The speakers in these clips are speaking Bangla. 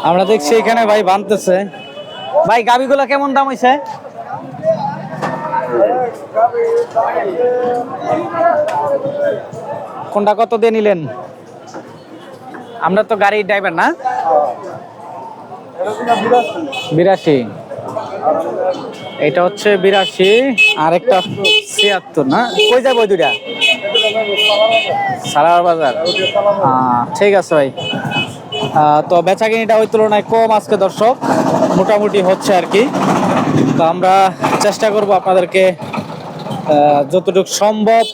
আমরা দেখছি এখানে ভাই বানতেছে। ভাই গাবিগুলা কেমন দাম হইছে? কোনটা কত দিয়ে নিলেন? আমরা তো গাড়ির ড্রাইভার না। 82, এটা হচ্ছে 82 আর একটা 76 না? কই যাবো ওই দুইটা? সালার বাজার। ঠিক আছে ভাই। তো বেচা কিনিটা ওই তুলনায় কম আজকে দর্শক, মোটামুটি হচ্ছে আর কি। তো আমরা চেষ্টা করব আপনাদেরকে যতটুকু সম্ভব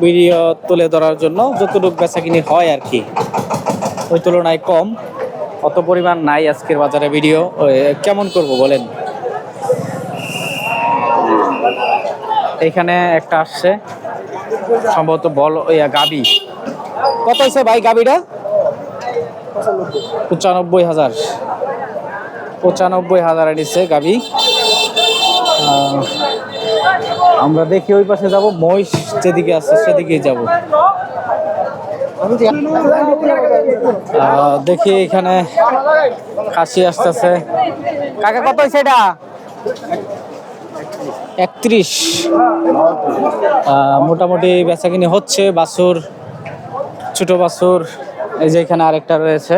ভিডিও তুলে ধরার জন্য, যতটুকু বেচা কিনি হয় আর কি, ওই তুলনায় কম, অত পরিমাণ নাই আজকের বাজারে ভিডিও। কেমন করব বলেন? এখানে একটা আসছে সম্ভবত বল গাবি। কত হয়েছে ভাই গাবিটা? 95,000। 95,000 নিচ্ছে গাবি। আমরা দেখি ওই পাশে যাব, মহিষ যেদিকে আছে সেদিকেই যাব। দেখি এখানে খাসি আসতেছে। কাকা কত হয়েছে এটা? 31। মোটামুটি বেচাকিনি হচ্ছে। বাছুর, ছোট বাছুর, এই যে এখানে আরেকটা রয়েছে।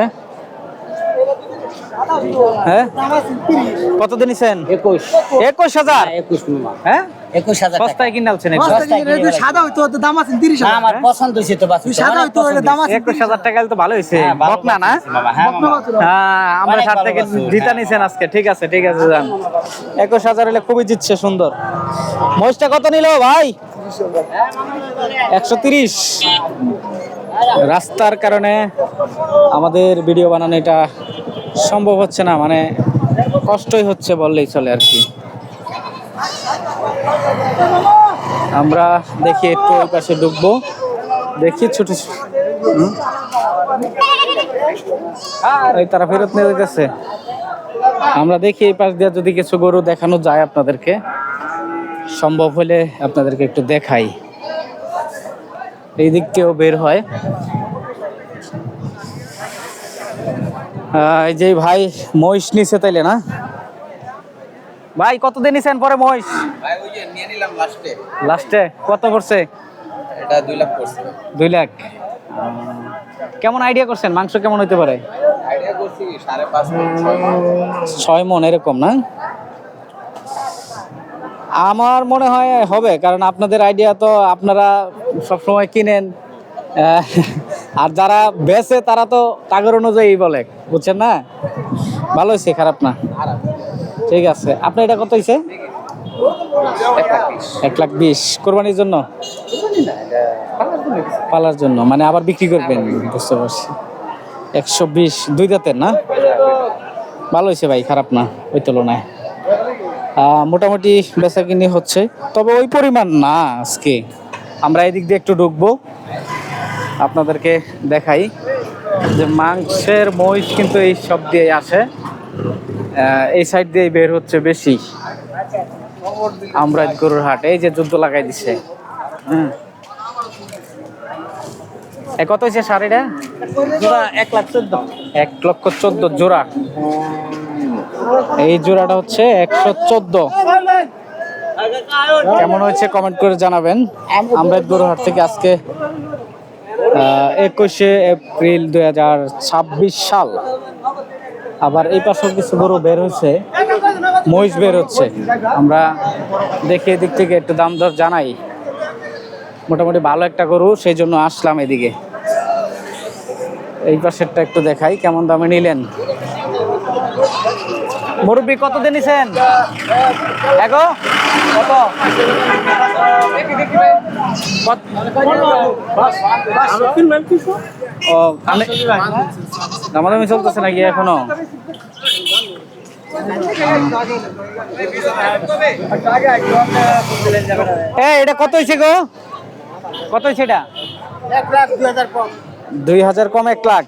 হ্যাঁ, কত দিয়েছেন? 21,000। হ্যাঁ, 21,000 সস্তায় কিনে আনছেন। সাদা হইতো দাম আছে 30,000। আমার পছন্দ হইছে তো বাছুর। সাদা হইতো দাম আছে 21,000 টাকা তো ভালো হইছে। বকনা না? হ্যাঁ, আমরা 60 থেকে জিতা নিছেন আজকে। ঠিক আছে ঠিক আছে, যান। 21,000 হলে খুবই জিতছে, সুন্দর। মহিষটা কত নিল ভাই? 130। রাস্তার কারণে আমাদের ভিডিও বানানো এটা সম্ভব হচ্ছে না, মানে কষ্টই হচ্ছে বললেই চলে আর কি। আমরা দেখি একটু ওই পাশে ঢুকবো, দেখি ছোট এই তারা ফেরত নিয়ে গেছে। আমরা দেখি এই পাশ দিয়ে যদি কিছু গরু দেখানো যায় আপনাদেরকে, সম্ভব হলে আপনাদেরকে একটু দেখাই। এই দিক থেকেও বের হয়। এই যে ভাই মহিষ নিছে তাইলে না? ভাই কত দিন নিছেন পরে মহিষ? ভাই ওই যে নিয়ে নিলাম লাস্টে। লাস্টে কত পড়ছে? এটা 2 লাখ পড়ছে। 2 লাখ। কেমন আইডিয়া করছেন মাংস কেমন হইতে পারে? আইডিয়া করছি 5.5 মণ 6 মণ। 6 মণ এরকম না? আমার মনে হয় হবে, কারণ আপনাদের আইডিয়া তো আপনারা সবসময় কিনেন, আর যারা বেচে তারা তো টাকার অনুযায়ী বলে, বুঝছেন না? ভালো হয়েছে, খারাপ না। ঠিক আছে। আপনার এটা কত হয়েছে? 1,20,000। কোরবানির জন্য? পালার জন্য, মানে আবার বিক্রি করবেন? বুঝতে পারছি। 120, 2 দাঁতের না? ভালো হয়েছে ভাই, খারাপ না ওই তুলনায়। মোটামুটি বেচা কিনি হচ্ছে, তবে ওই পরিমাণ না আজকে। আমরা এদিক দিয়ে একটু ঢুকবো, আপনাদেরকে দেখাই যে মাংসের মহিষ কিন্তু এই সব দিয়ে আসে, এই সাইড দিয়ে বের হচ্ছে বেশি। আমরা গরুর হাট, এই যে যুদ্ধ লাগাই দিছে। কত হয়েছে শাড়িটা? 1,14,000। 1,14,000 জোড়া। এই জোড়াটা হচ্ছে 114। কেমন হয়েছে কমেন্ট করে জানাবেন। আমরা গরুর হাট থেকে আজকে 21শে এপ্রিল 2026 সাল। আবার এই পাশেও কিছু গরু বের হচ্ছে, মহিষ বের হচ্ছে। আমরা দেখি এদিক থেকে একটু দাম দর জানাই। মোটামুটি ভালো একটা গরু, সেই জন্য আসলাম এদিকে। এই পাশেরটা একটু দেখাই কেমন দামে নিলেন। মুরব্বি কত দিয়ে নিছেন? এগো কত? ও দামাদামি চলতেছে নাকি এখনো? এটা কত হয়েছে গো? কত হয়েছে এটা? 1,02,000 কম। 2,000 কম 1 লাখ।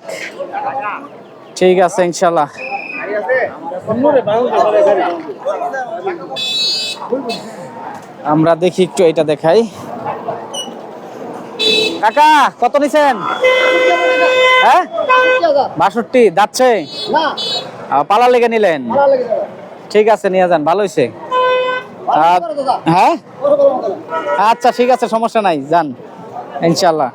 ঠিক আছে ইনশাল্লাহ। আমরা দেখি একটু এটা দেখাই। কাকা কত নিছেন? হ্যাঁ 62 যাচ্ছে না পালা লেগে নিলেন ভালো লাগে দাদা ঠিক আছে নিয়ে যান ভালো হয়েছে হ্যাঁ আচ্ছা ঠিক আছে সমস্যা নাই যান ইনশাল্লাহ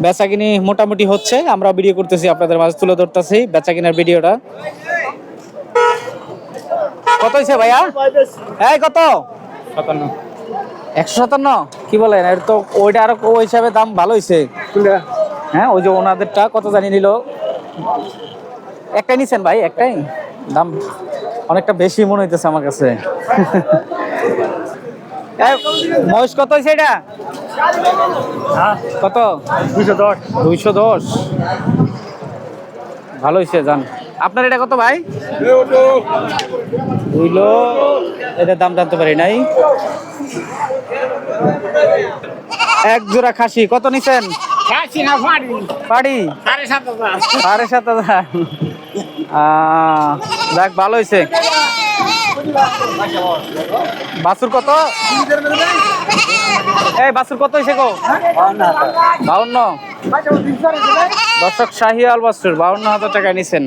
বেচা কিনি মোটামুটি হচ্ছে আমরা ভিডিও করতেছি আপনাদের মাঝে তুলে ধরতেছি বেচা কিনার ভিডিওটা কত হয়েছে ভাইয়া এই কত 157 কি বলেন এর তো ওইটা আরো ওই হিসাবে দাম ভালো হয়েছে হ্যাঁ ওই যে ওনাদেরটা কত জানি নিল একটাই নিছেন ভাই একটাই দাম অনেকটা বেশি মনে হইতেছে আমার কাছে মহিষ কত হয়েছে এটা কত 210 ভালো হয়েছে জান আপনার এটা কত ভাই 2 কিলো এটার দাম জানতে পারি নাই এক জোড়া খাসি কত নিছেন পাড়ি 7,500 দেখ ভালো হয়েছে বাছুর কত এই বাছুর কত হয়েছে গো 52 দর্শক শাহিয়াল বাছুর 52,000 টাকা নিছেন